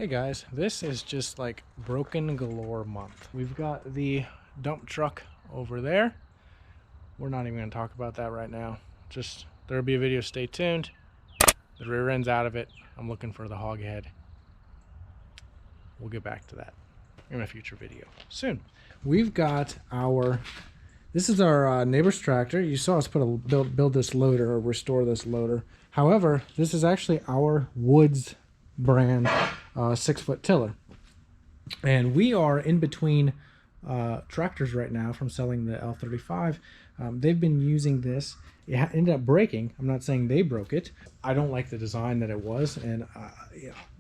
Hey guys, this is just like broken galore month. We've got the dump truck over there. We're not even going to talk about that right now. Just there'll be a video, stay tuned. The rear end's out of it. I'm looking for the hog head. We'll get back to that in a future video soon. We've got this is our neighbor's tractor. You saw us build this loader or restore this loader. However, this is actually our Woods brand 6-foot tiller, and we are in between tractors right now from selling the L35. They've been using this. It ended up breaking. I'm not saying they broke it. I don't like the design that it was, and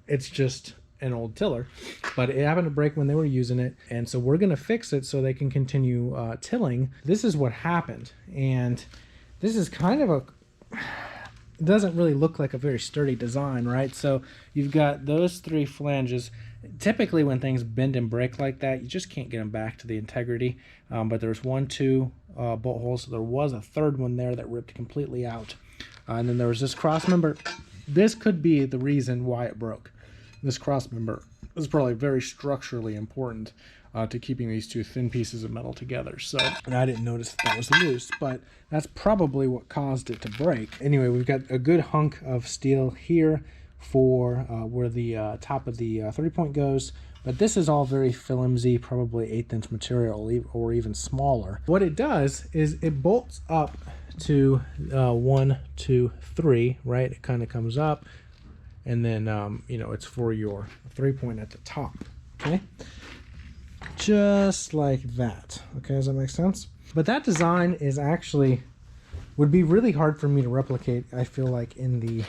it's just an old tiller, but it happened to break when they were using it, and so we're gonna fix it so they can continue tilling. This is what happened, and this is kind of it doesn't really look like a very sturdy design, right? So you've got those three flanges. Typically when things bend and break like that, you just can't get them back to the integrity. But there's two bolt holes. So there was a third one there that ripped completely out. And then there was this cross member. This could be the reason why it broke. This cross member is probably very structurally important to keeping these two thin pieces of metal together. So, and I didn't notice that was loose, but that's probably what caused it to break. Anyway, we've got a good hunk of steel here for where the top of the 3-point goes, but this is all very flimsy, probably 1/8" material or even smaller. What it does is it bolts up to 1, 2, 3, right? It kind of comes up, and then it's for your 3-point at the top. Okay, just like that. Okay, does that make sense? But that design is would be really hard for me to replicate, I feel like, in the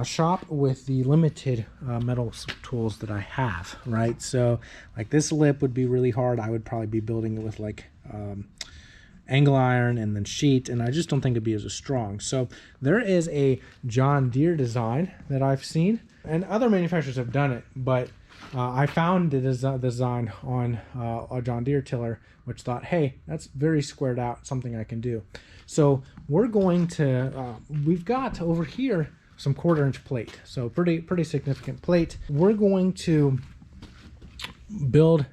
shop with the limited metal tools that I have, right? So like this lip would be really hard. I would probably be building it with like angle iron and then sheet, and I just don't think it'd be as strong. So there is a John Deere design that I've seen, and other manufacturers have done it, but I found the design on a John Deere tiller, which thought, hey, that's very squared out, something I can do. So we're going to, we've got over here some 1/4" plate, so pretty significant plate. We're going to build,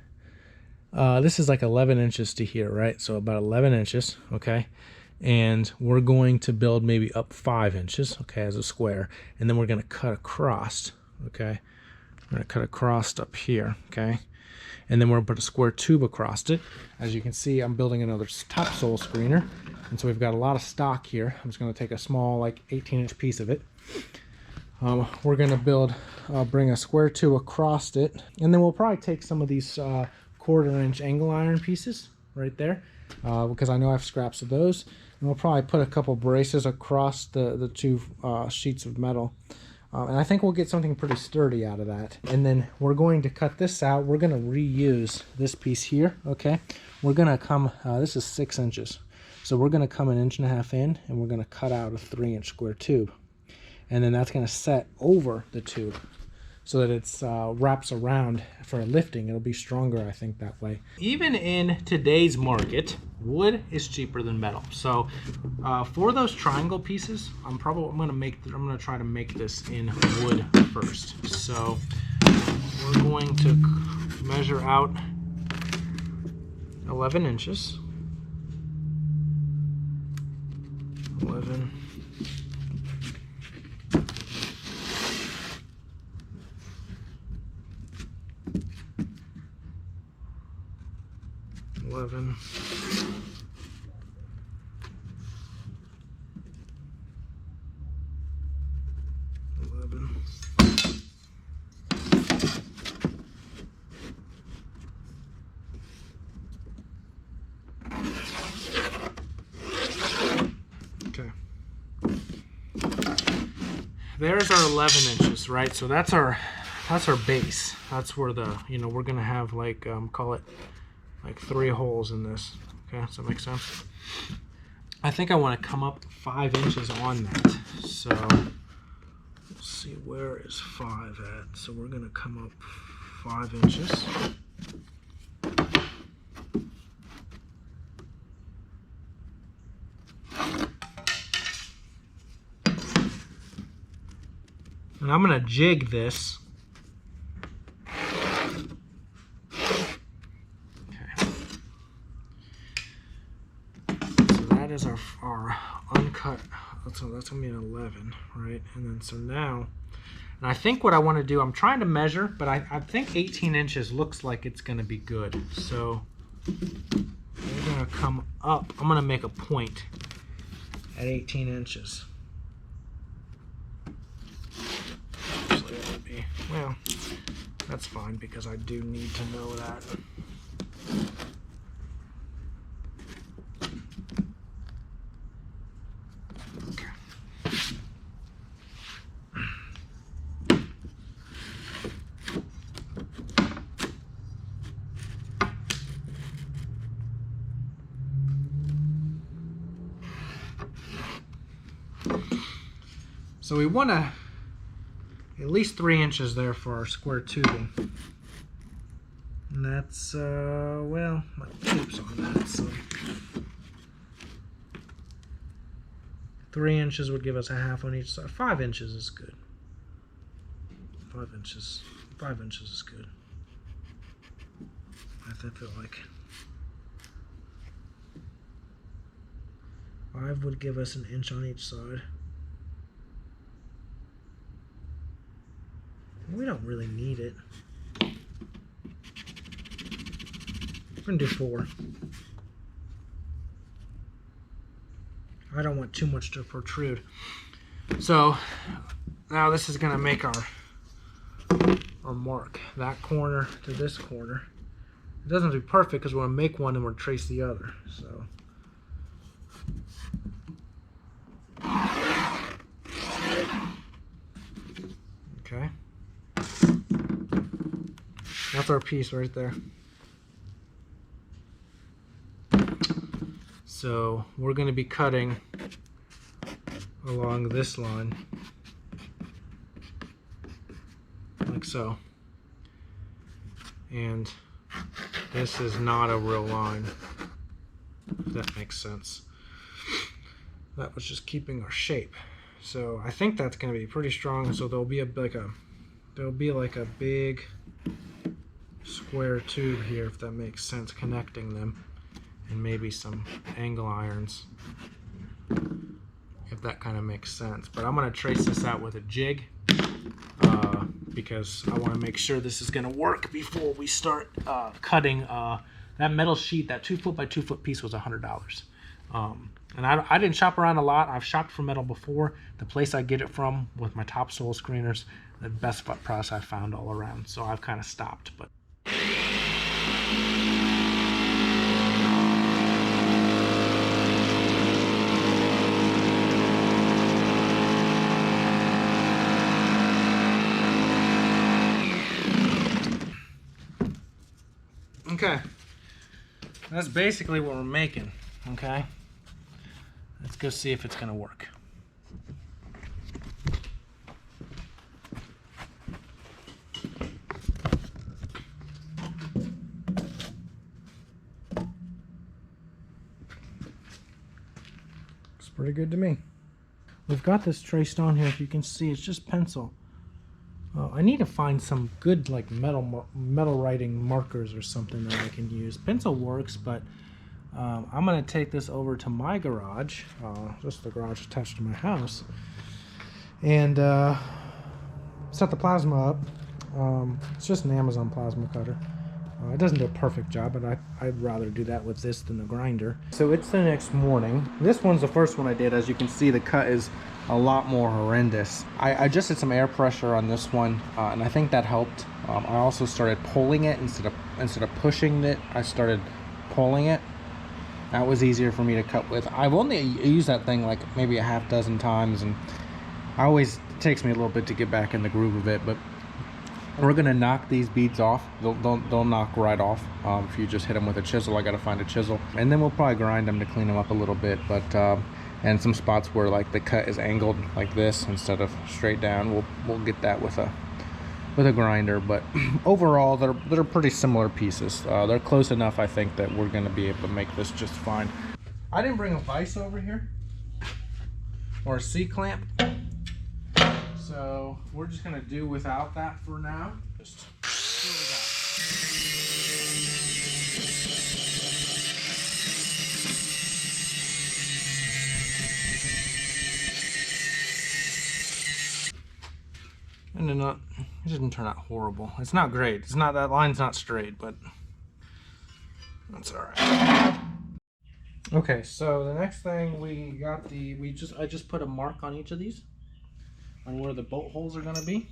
this is like 11 inches to here, right? So about 11 inches, okay? And we're going to build maybe up 5 inches, okay, as a square, and then we're gonna cut across, okay? I'm going to cut across up here, okay? And then we're going to put a square tube across it. As you can see, I'm building another topsoil screener. And so we've got a lot of stock here. I'm just going to take a small, like 18-inch piece of it. We're going to bring a square tube across it. And then we'll probably take some of these 1/4" angle iron pieces right there, because I know I have scraps of those. And we'll probably put a couple braces across the two sheets of metal. And I think we'll get something pretty sturdy out of that. And then we're going to cut this out. We're going to reuse this piece here, okay? We're going to come, this is 6 inches. So we're going to come 1.5 inches in, and we're going to cut out a 3-inch square tube. And then that's going to set over the tube so that it's wraps around for lifting. It'll be stronger, I think, that way. Even in today's market, wood is cheaper than metal. So for those triangle pieces, I'm gonna try to make this in wood first. So we're going to measure out 11 inches. 11. 11. 11. Okay. There's our 11 inches, right? So that's our base. That's where we're gonna have like call it like 3 holes in this. Okay, does that make sense? I think I want to come up 5 inches on that. So let's see, where is 5 at? So we're gonna come up 5 inches. And I'm going to jig this that is our uncut. So that's gonna be an 11, right? And then so now, and I think what I want to do, I'm trying to measure, but I think 18 inches looks like it's gonna be good. So we're gonna come up. I'm gonna make a point at 18 inches. Actually, that would be, well, that's fine because I do need to know that. So we want to at least 3 inches there for our square tubing. And that's, well, my tape's on that, so 3 inches would give us a half on each side. 5 inches is good. 5 inches. 5 inches is good. I feel like 5 would give us an inch on each side. We don't really need it. We're gonna do 4. I don't want too much to protrude. So now this is gonna make our mark. That corner to this corner. It doesn't have to be perfect because we're gonna make one and we'll trace the other. So okay. That's our piece right there. So we're going to be cutting along this line, like so. And this is not a real line, if that makes sense. That was just keeping our shape. So I think that's going to be pretty strong. So there'll be like a big square tube here, if that makes sense, connecting them, and maybe some angle irons, if that kind of makes sense. But I'm going to trace this out with a jig because I want to make sure this is going to work before we start cutting. That metal sheet, that 2 foot by 2 foot piece was $100. And I didn't shop around a lot. I've shopped for metal before. The place I get it from with my topsoil screeners, the best price I found all around. So I've kind of stopped. But okay, that's basically what we're making. Okay, let's go see if it's gonna work. Looks pretty good to me. We've got this traced on here. If you can see, it's just pencil. I need to find some good like metal writing markers or something that I can use. Pencil works, but I'm going to take this over to my garage, just the garage attached to my house, and set the plasma up. It's just an Amazon plasma cutter. It doesn't do a perfect job, but I'd rather do that with this than the grinder. So it's the next morning. This one's the first one I did. As you can see, the cut is a lot more horrendous. I just did some air pressure on this one, and I think that helped. I also started pulling it instead of pushing it. I started pulling it. That was easier for me to cut with. I've only used that thing like maybe a half dozen times, and it takes me a little bit to get back in the groove of it. But we're gonna knock these beads off. They'll knock right off if you just hit them with a chisel. I gotta find a chisel, and then we'll probably grind them to clean them up a little bit. But and some spots where like the cut is angled like this instead of straight down, we'll get that with a grinder. But overall, they're pretty similar pieces. They're close enough, I think, that we're gonna be able to make this just fine. I didn't bring a vise over here or a C-clamp, so we're just gonna do without that for now. Just screw it out. didn't turn out horrible. It's not great. It's not, that line's not straight, but that's all right. Okay, so the next thing we got I just put a mark on each of these on where the bolt holes are gonna be.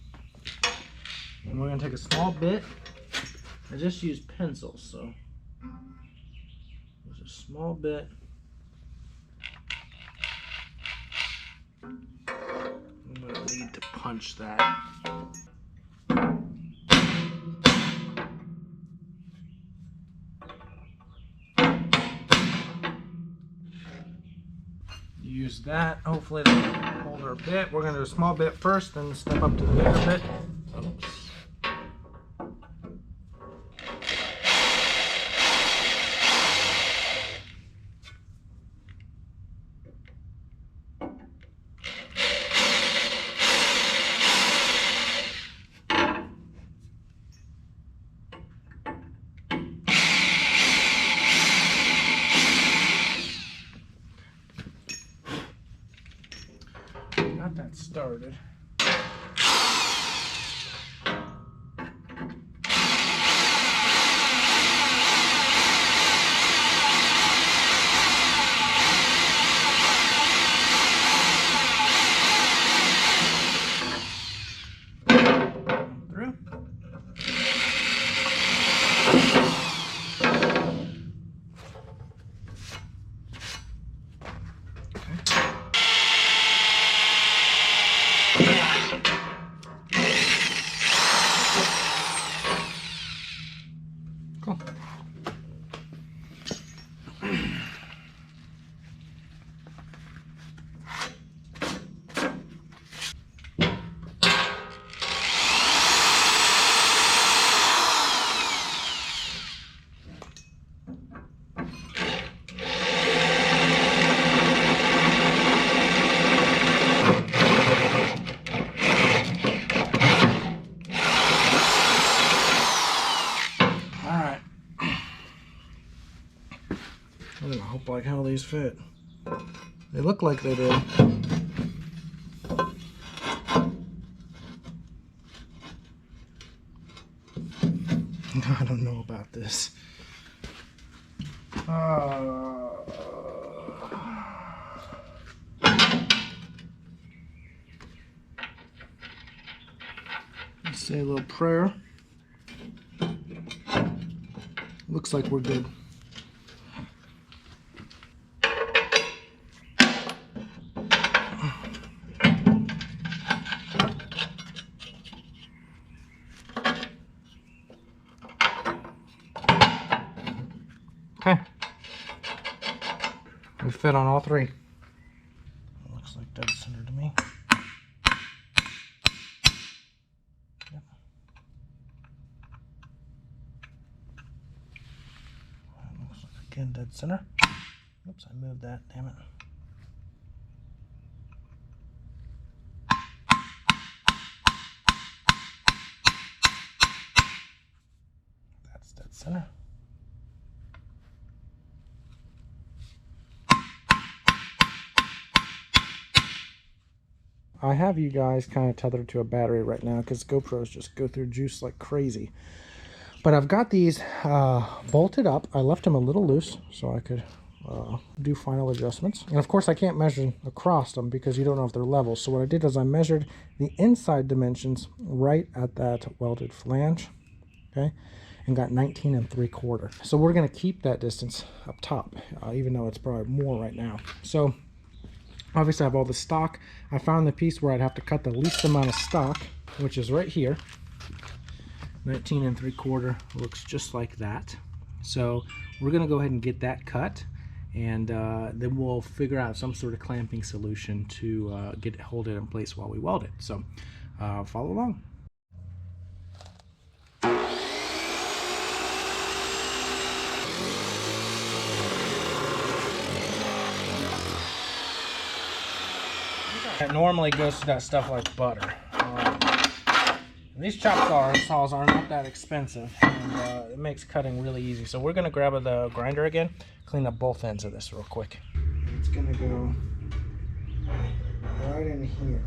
And we're gonna take a small bit. I just use pencils, so there's a small bit. I'm gonna need to punch that. Use that, hopefully to hold our bit. We're gonna do a small bit first, then step up to the bigger bit. Oops. Got that started. Through. Cool. I hope like how these fit. They look like they do. I don't know about this. Let's say a little prayer. Looks like we're good. Okay. We fit on all three. Looks like dead center to me. Yep. Looks like again dead center. Oops, I moved that, damn it. That's dead center. I have you guys kind of tethered to a battery right now because GoPros just go through juice like crazy. But I've got these bolted up. I left them a little loose so I could do final adjustments. And of course I can't measure across them because you don't know if they're level. So what I did is I measured the inside dimensions right at that welded flange, okay, and got 19 3/4. So we're going to keep that distance up top, even though it's probably more right now. So obviously I have all the stock. I found the piece where I'd have to cut the least amount of stock, which is right here. 19 3/4 looks just like that. So we're going to go ahead and get that cut, and then we'll figure out some sort of clamping solution to hold it in place while we weld it. So follow along. It normally goes through that stuff like butter. These chop saws are not that expensive, and it makes cutting really easy. So we're going to grab the grinder again, clean up both ends of this real quick. It's going to go right in here.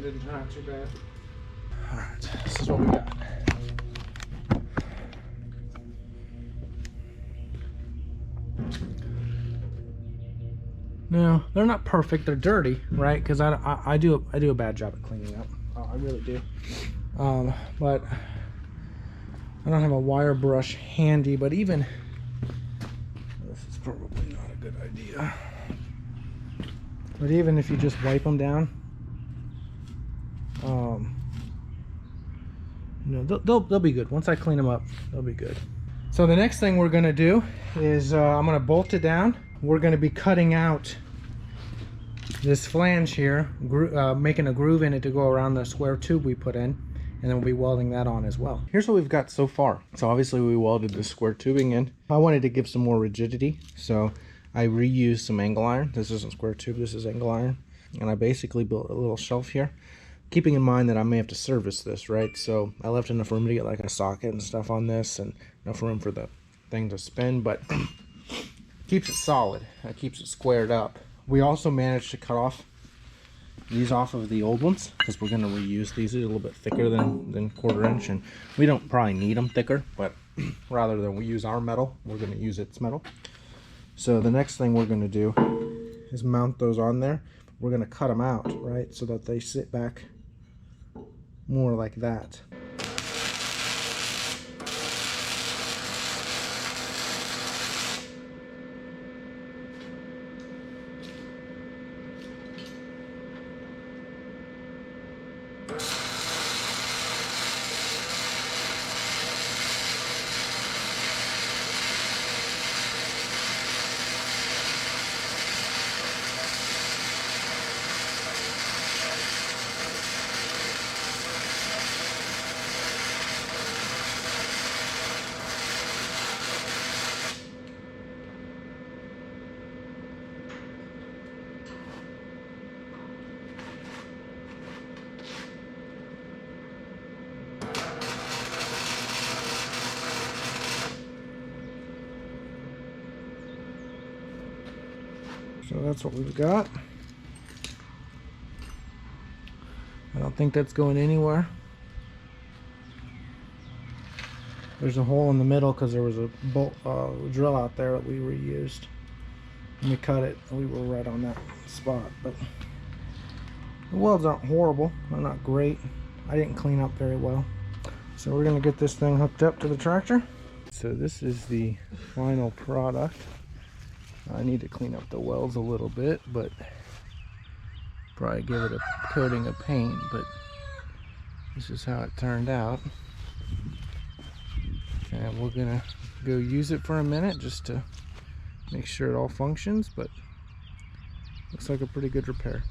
didn't turn out too bad. Alright, this is what we got. Now, they're not perfect, they're dirty, right? Because I do a bad job at cleaning up. Oh, I really do. But I don't have a wire brush handy, but even this is probably not a good idea. But even if you just wipe them down, you know, they'll be good. Once I clean them up, they'll be good. So the next thing we're gonna do is I'm gonna bolt it down. We're gonna be cutting out this flange here, making a groove in it to go around the square tube we put in, and then we'll be welding that on as well. Here's what we've got so far. So obviously we welded the square tubing in. I wanted to give some more rigidity, so I reused some angle iron. This isn't square tube, this is angle iron. And I basically built a little shelf here, keeping in mind that I may have to service this, right? So I left enough room to get like a socket and stuff on this, and enough room for the thing to spin, but keeps it solid. It keeps it squared up. We also managed to cut off these off of the old ones because we're going to reuse these. They're a little bit thicker than 1/4 inch, and we don't probably need them thicker, but rather than we use our metal, we're going to use its metal. So the next thing we're going to do is mount those on there. We're going to cut them out, right, so that they sit back more like that. So that's what we've got. I don't think that's going anywhere. There's a hole in the middle because there was a bolt drill out there that we reused. And we cut it, and we were right on that spot. But the welds aren't horrible, they're not great. I didn't clean up very well. So we're gonna get this thing hooked up to the tractor. So this is the final product. I need to clean up the welds a little bit, but probably give it a coating of paint, but this is how it turned out. And we're gonna go use it for a minute just to make sure it all functions, but looks like a pretty good repair.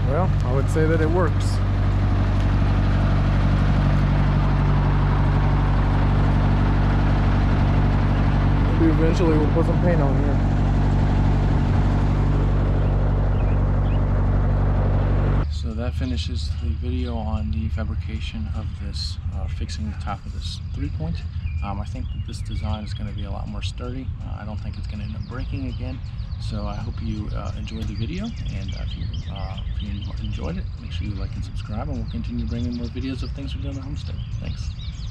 Well, I would say that it works. Maybe eventually we'll put some paint on here. So that finishes the video on the fabrication of this, fixing the top of this 3-point. I think that this design is going to be a lot more sturdy. I don't think it's going to end up breaking again. So I hope you enjoyed the video, and if you enjoyed it, make sure you like and subscribe, and we'll continue bringing more videos of things we do on the homestead. Thanks.